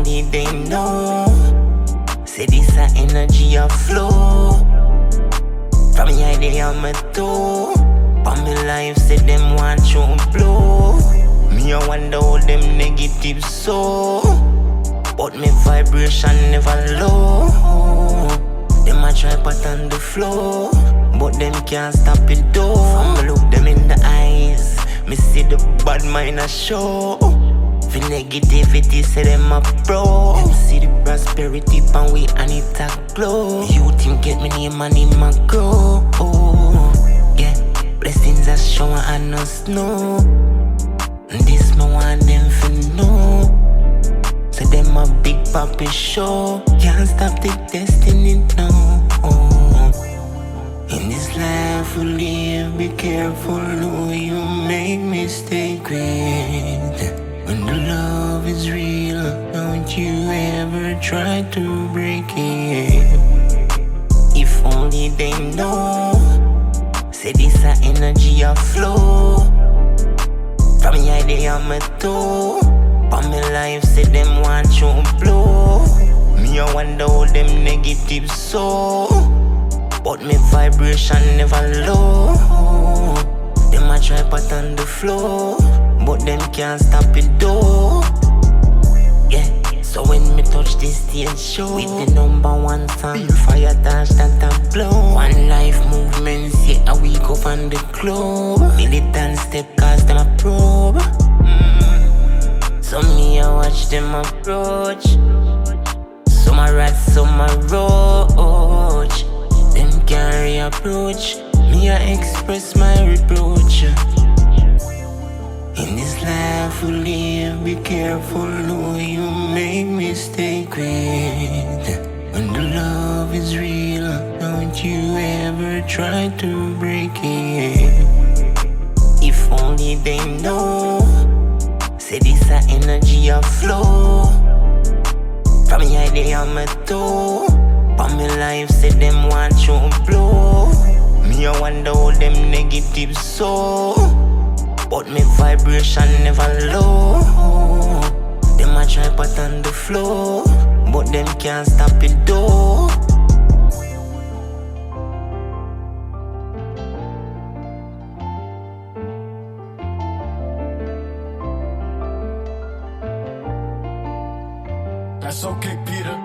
only they know. Say this a energy a flow. From the idea of my toe. On my life say them want to blow. Me I wonder how them negative so. But me vibration never low. Them a try put on the floor, but them can't stop it though. From me look them in the eyes, me see the bad mind a show. For negativity say them a pro. Them see the prosperity pan we and it a glow. You think get me name and him a grow. Yeah, blessings a shower and no snow. This me want them for know. Say them a big papi show. Can't stop the destiny now. In this life we live, be careful who you make mistake with. When the love is real, don't you ever try to break it. If only they know. Say this a energy a flow. From the idea of my toe. On my life say them want to blow. Me I wonder how them negative so. But me vibration never low. Them a try put on the floor, but them can't stop it though. Yeah, so when me touch this stage show, with the #1 song, fire dash that a blow. One life movements, yeah, a week off on the club. Militant step cause them a probe. So me I watch them approach. Some a rat, some a roach. Them can't reapproach. Me I express my reproach. In this life we live, be careful who you make mistake with. When the love is real, don't you ever try to break it. If only they know. Say this a energy a flow. From the idea of my toe. On my life say them want to blow. Me I wonder how them negative so. But me vibration never low. Them a try put on the floor, but them can't stop it though. That's okay, Peter.